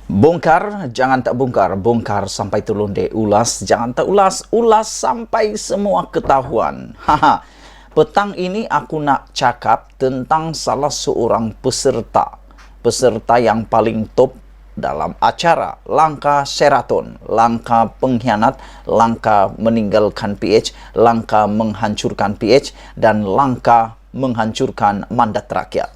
Bongkar, jangan tak bongkar. Bongkar sampai terlonde. Ulas, jangan tak ulas. Ulas sampai semua ketahuan. Haha. Petang ini aku nak cakap tentang salah seorang peserta. Peserta yang paling top dalam acara langkah Sheraton, langkah pengkhianat, langkah meninggalkan PH, langkah menghancurkan PH, dan langkah menghancurkan mandat rakyat.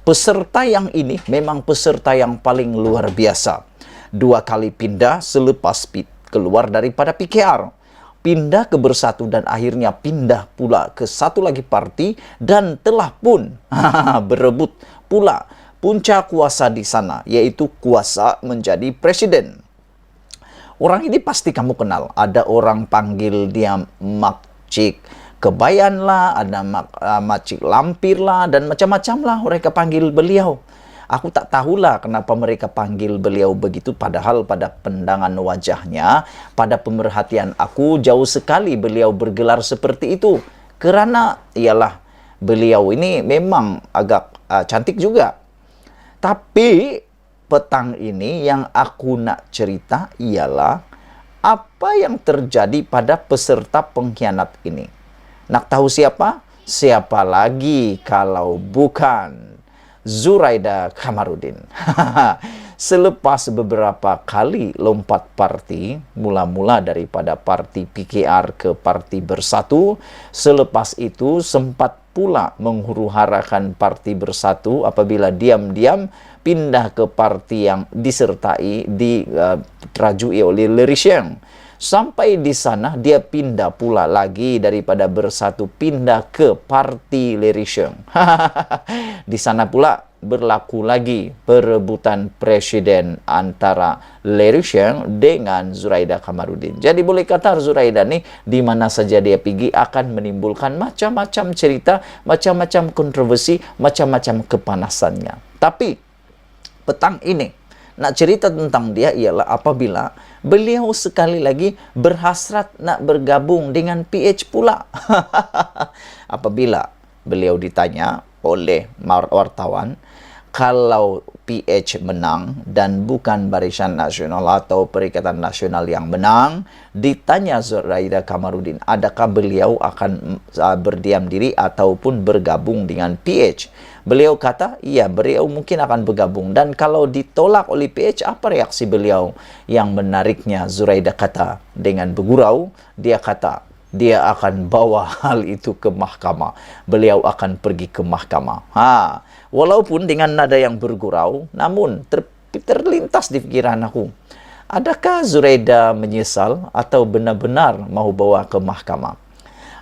Peserta yang ini memang peserta yang paling luar biasa. 2 kali pindah selepas keluar daripada PKR. Pindah ke Bersatu dan akhirnya pindah pula ke satu lagi parti dan telah pun berebut pula puncak kuasa di sana, yaitu kuasa menjadi presiden. Orang ini pasti kamu kenal. Ada orang panggil dia Makcik Kebayan lah, ada Makcik Lampir lah, dan macam-macam lah mereka panggil beliau. Aku tak tahulah kenapa mereka panggil beliau begitu, padahal pada pandangan wajahnya, pada pemerhatian aku, jauh sekali beliau bergelar seperti itu. Kerana, ialah, beliau ini memang agak cantik juga. Tapi, petang ini yang aku nak cerita ialah, apa yang terjadi pada peserta pengkhianat ini. Nak tahu siapa? Siapa lagi kalau bukan Zuraida Kamarudin. Selepas beberapa kali lompat parti, mula-mula daripada parti PKR ke parti Bersatu, selepas itu sempat pula menghuru-harakan parti Bersatu apabila diam-diam pindah ke parti yang disertai, dirajui oleh Leri Sheng. Sampai di sana dia pindah pula lagi daripada Bersatu pindah ke parti Leri Sheng. Di sana pula berlaku lagi perebutan presiden antara Leri Sheng dengan Zuraida Kamarudin. Jadi boleh kata Zuraida ni di mana saja dia pergi akan menimbulkan macam-macam cerita, macam-macam kontroversi, macam-macam kepanasannya. Tapi petang ini nak cerita tentang dia ialah apabila beliau sekali lagi berhasrat nak bergabung dengan PH pula. Apabila beliau ditanya oleh wartawan, kalau PH menang dan bukan Barisan Nasional atau Perikatan Nasional yang menang, ditanya Zuraida Kamarudin, adakah beliau akan berdiam diri ataupun bergabung dengan PH? Beliau kata, iya, beliau mungkin akan bergabung. Dan kalau ditolak oleh PH, apa reaksi beliau? Yang menariknya, Zuraida kata dengan bergurau, dia kata, dia akan bawa hal itu ke mahkamah. Beliau akan pergi ke mahkamah. Walaupun dengan nada yang bergurau, namun terlintas di pikiran aku, adakah Zuraida menyesal atau benar-benar mau bawa ke mahkamah?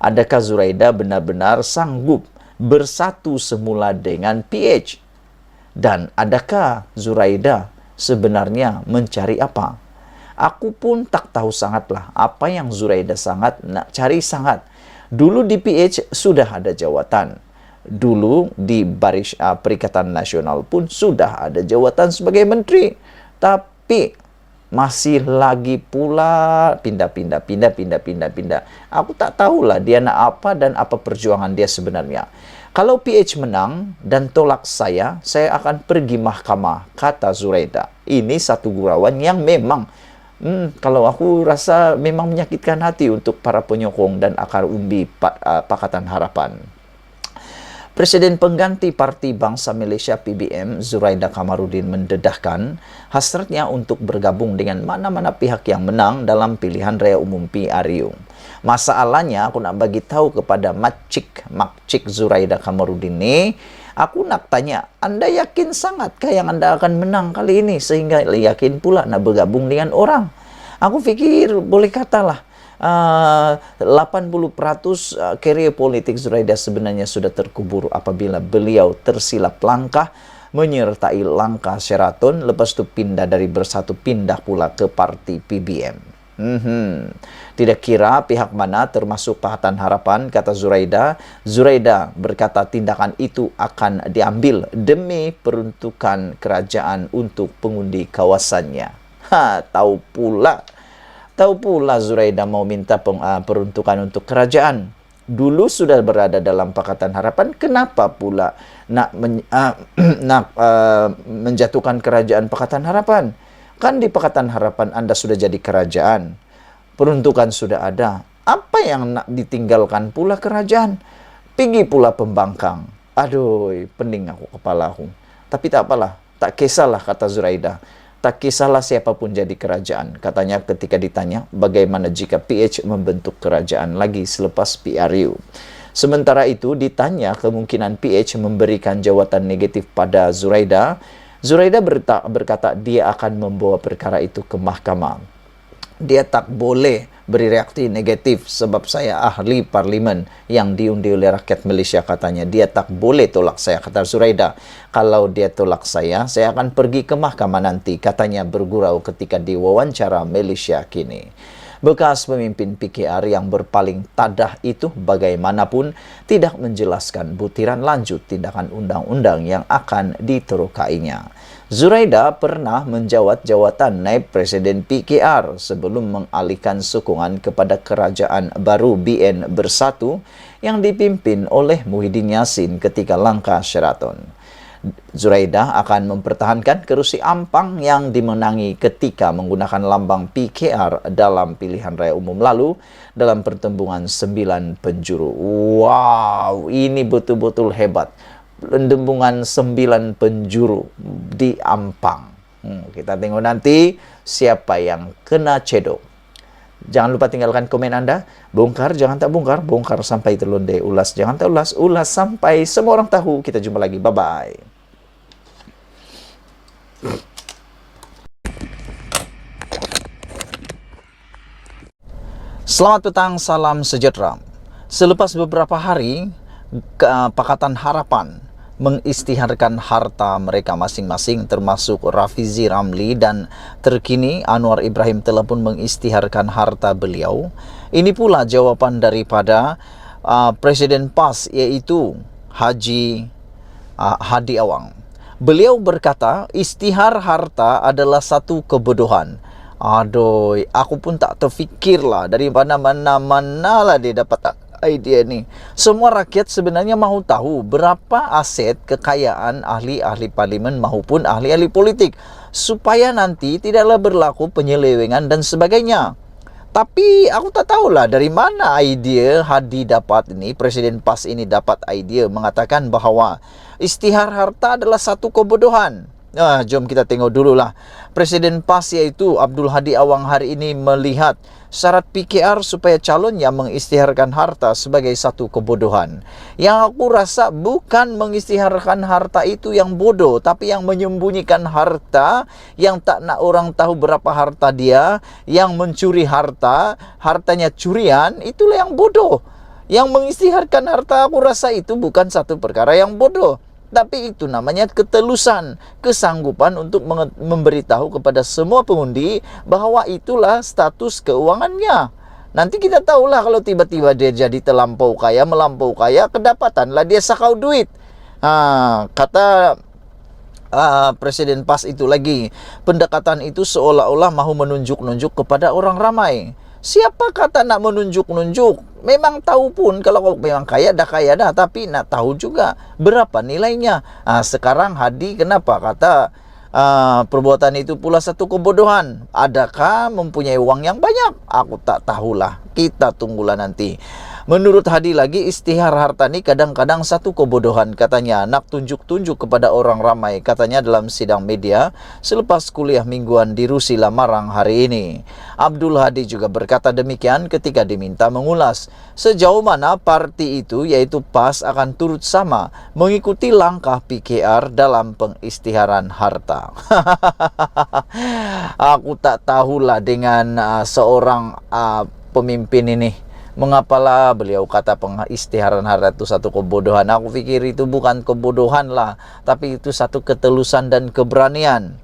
Adakah Zuraida benar-benar sanggup bersatu semula dengan PH? Dan adakah Zuraida sebenarnya mencari apa? Aku pun tak tahu sangatlah apa yang Zuraida sangat nak cari sangat. Dulu di PH sudah ada jawatan. Dulu di Perikatan Nasional pun sudah ada jawatan sebagai menteri. Tapi masih lagi pula pindah. Aku tak tahulah dia nak apa dan apa perjuangan dia sebenarnya. Kalau PH menang dan tolak saya akan pergi mahkamah, kata Zuraida. Ini satu gurauan yang memang kalau aku rasa memang menyakitkan hati untuk para penyokong dan akar umbi Pakatan Harapan. Presiden pengganti Parti Bangsa Malaysia PBM, Zuraida Kamarudin mendedahkan hasratnya untuk bergabung dengan mana-mana pihak yang menang dalam pilihan raya umum PRU. Masalahnya, aku nak bagi tahu kepada Makcik Zuraida Kamarudin ni, aku nak tanya, anda yakin sangatkah yang anda akan menang kali ini sehingga yakin pula nak bergabung dengan orang? Aku fikir boleh katalah 80% karier politik Zuraida sebenarnya sudah terkubur apabila beliau tersilap langkah menyertai langkah Sheraton, lepas tu pindah dari Bersatu pindah pula ke parti PBM. Tidak kira pihak mana termasuk Pakatan Harapan, kata Zuraida. Zuraida berkata tindakan itu akan diambil demi peruntukan kerajaan untuk pengundi kawasannya. Tahu pula Zuraida mau minta peruntukan untuk kerajaan. Dulu sudah berada dalam Pakatan Harapan, kenapa pula nak menjatuhkan kerajaan Pakatan Harapan? Kan di Pakatan Harapan Anda sudah jadi kerajaan, peruntukan sudah ada. Apa yang nak ditinggalkan pula kerajaan? Pergi pula pembangkang. Aduh, pening kepala aku. Tapi tak apalah, tak kisahlah, kata Zuraida. Tak kisahlah siapapun jadi kerajaan. Katanya ketika ditanya bagaimana jika PH membentuk kerajaan lagi selepas PRU. Sementara itu ditanya kemungkinan PH memberikan jawatan negatif pada Zuraida. Zuraida berkata dia akan membawa perkara itu ke mahkamah. Dia tak boleh beri reaksi negatif sebab saya ahli parlimen yang diundi oleh rakyat Malaysia, katanya. Dia tak boleh tolak saya, kata Zuraida. Kalau dia tolak saya akan pergi ke mahkamah nanti, katanya bergurau ketika diwawancara Malaysia Kini. Bekas pemimpin PKR yang berpaling tadah itu bagaimanapun tidak menjelaskan butiran lanjut tindakan undang-undang yang akan diterukainya. Zuraida pernah menjawat jawatan naib presiden PKR sebelum mengalihkan sokongan kepada kerajaan baru BN Bersatu yang dipimpin oleh Muhyiddin Yassin ketika langkah Sheraton. Zuraida akan mempertahankan kerusi Ampang yang dimenangi ketika menggunakan lambang PKR dalam pilihan raya umum lalu dalam pertembungan 9 penjuru. Wow, ini betul-betul hebat. Pertembungan 9 penjuru di Ampang. Kita tengok nanti siapa yang kena cedok. Jangan lupa tinggalkan komen Anda. Bongkar, jangan tak bongkar. Bongkar sampai terlonde. Ulas, jangan tak ulas. Ulas sampai semua orang tahu. Kita jumpa lagi. Bye-bye. Selamat petang, salam sejahtera. Selepas beberapa hari, Pakatan Harapan mengisytiharkan harta mereka masing-masing termasuk Rafizi Ramli, dan terkini Anwar Ibrahim telah pun mengisytiharkan harta beliau. Ini pula jawapan daripada Presiden PAS, iaitu Haji Hadi Awang. Beliau berkata isytihar harta adalah satu kebodohan. Aduh, aku pun tak terfikirlah dari mana-mana lah dia dapat idea ni. Semua rakyat sebenarnya mahu tahu berapa aset kekayaan ahli-ahli parlimen maupun ahli-ahli politik, supaya nanti tidaklah berlaku penyelewengan dan sebagainya. Tapi aku tak tahulah dari mana idea Hadi dapat ini, Presiden PAS ini dapat idea mengatakan bahawa isytihar harta adalah satu kebodohan. Jom kita tengok dululah. Presiden PAS iaitu Abdul Hadi Awang hari ini melihat syarat PKR supaya calon yang mengisytiharkan harta sebagai satu kebodohan. Yang aku rasa bukan mengisytiharkan harta itu yang bodoh, tapi yang menyembunyikan harta, yang tak nak orang tahu berapa harta dia, yang mencuri harta, hartanya curian, itulah yang bodoh. Yang mengisytiharkan harta, aku rasa itu bukan satu perkara yang bodoh, tapi itu namanya ketelusan, kesanggupan untuk memberitahu kepada semua pengundi bahawa itulah status keuangannya. Nanti kita tahulah kalau tiba-tiba dia jadi melampau kaya, kedapatanlah dia sakau duit. Kata Presiden PAS itu lagi, pendekatan itu seolah-olah mahu menunjuk-nunjuk kepada orang ramai. Siapa kata nak menunjuk-nunjuk? Memang tahu pun kalau memang kaya dah, tapi nak tahu juga berapa nilainya. Sekarang Hadi kenapa kata perbuatan itu pula satu kebodohan? Adakah mempunyai uang yang banyak? Aku tak tahulah. Kita tunggulah nanti. Menurut Hadi lagi, isytihar harta ni kadang-kadang satu kebodohan, katanya. Nak tunjuk-tunjuk kepada orang ramai, katanya dalam sidang media selepas kuliah mingguan di Rusi Lamarang hari ini. Abdul Hadi juga berkata demikian ketika diminta mengulas sejauh mana parti itu, iaitu PAS, akan turut sama mengikuti langkah PKR dalam pengisytiharan harta. Aku tak tahulah dengan seorang pemimpin ini. Mengapalah beliau kata pengisytiharan harta itu satu kebodohan. Aku fikir itu bukan kebodohan lah, tapi itu satu ketelusan dan keberanian.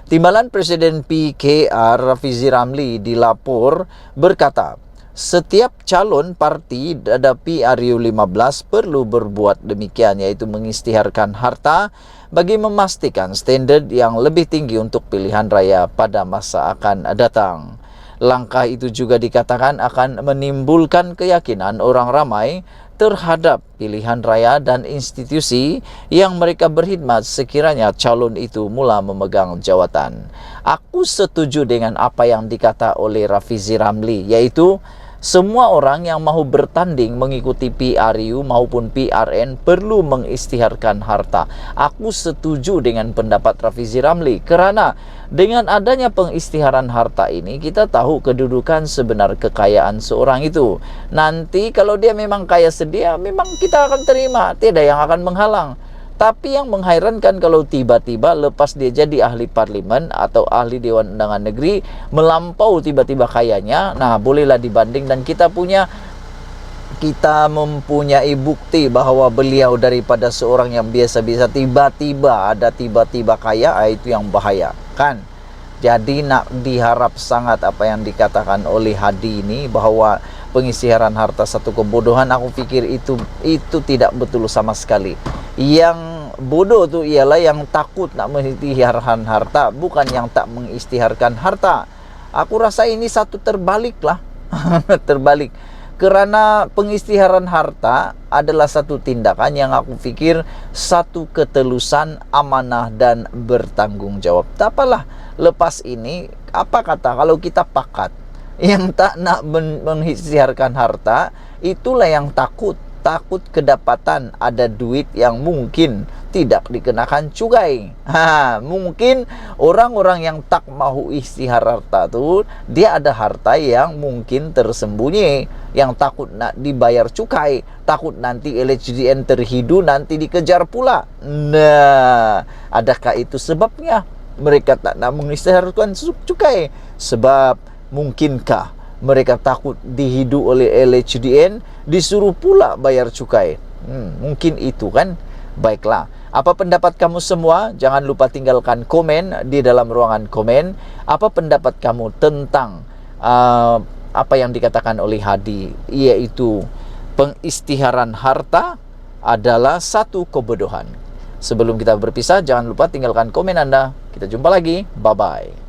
Timbalan Presiden PKR Rafizi Ramli dilapor berkata, setiap calon parti hadapi RU 15 perlu berbuat demikian, iaitu mengisytiharkan harta bagi memastikan standard yang lebih tinggi untuk pilihan raya pada masa akan datang. Langkah itu juga dikatakan akan menimbulkan keyakinan orang ramai terhadap pilihan raya dan institusi yang mereka berkhidmat sekiranya calon itu mula memegang jawatan. Aku setuju dengan apa yang dikata oleh Rafizi Ramli, yaitu semua orang yang mahu bertanding mengikuti PRU maupun PRN perlu mengisytiharkan harta. Aku setuju dengan pendapat Rafizi Ramli kerana dengan adanya pengisytiharan harta ini kita tahu kedudukan sebenar kekayaan seorang itu. Nanti kalau dia memang kaya sedia, memang kita akan terima, tidak yang akan menghalang. Tapi yang menghairankan kalau tiba-tiba lepas dia jadi ahli parlimen atau ahli Dewan Undangan Negeri melampau tiba-tiba kayanya, nah bolehlah dibanding dan kita mempunyai bukti bahwa beliau daripada seorang yang biasa-biasa tiba-tiba kaya, itu yang bahaya kan. Jadi nak diharap sangat apa yang dikatakan oleh Hadi ini bahwa pengisytiharan harta satu kebodohan. Aku pikir itu tidak betul sama sekali. Yang bodoh tu ialah yang takut nak mengisytiharkan harta, bukan yang tak mengisytiharkan harta. Aku rasa ini satu terbalik lah. Terbalik. Kerana pengisytiharan harta adalah satu tindakan yang aku fikir satu ketelusan, amanah dan bertanggung jawab. Tak apalah, lepas ini apa kata kalau kita pakat yang tak nak mengisytiharkan harta, itulah yang takut kedapatan ada duit yang mungkin tidak dikenakan cukai. Mungkin orang-orang yang tak mahu isytihar harta tu, dia ada harta yang mungkin tersembunyi, yang takut nak dibayar cukai, takut nanti LHDN terhidu, nanti dikejar pula. Nah, adakah itu sebabnya mereka tak nak mengisytiharkan cukai? Sebab mungkinkah mereka takut dihidu oleh LHDN, disuruh pula bayar cukai? Mungkin itu kan. Baiklah, apa pendapat kamu semua? Jangan lupa tinggalkan komen di dalam ruangan komen. Apa pendapat kamu tentang apa yang dikatakan oleh Hadi, yaitu pengisytiharan harta adalah satu kebodohan? Sebelum kita berpisah, jangan lupa tinggalkan komen Anda. Kita jumpa lagi. Bye-bye.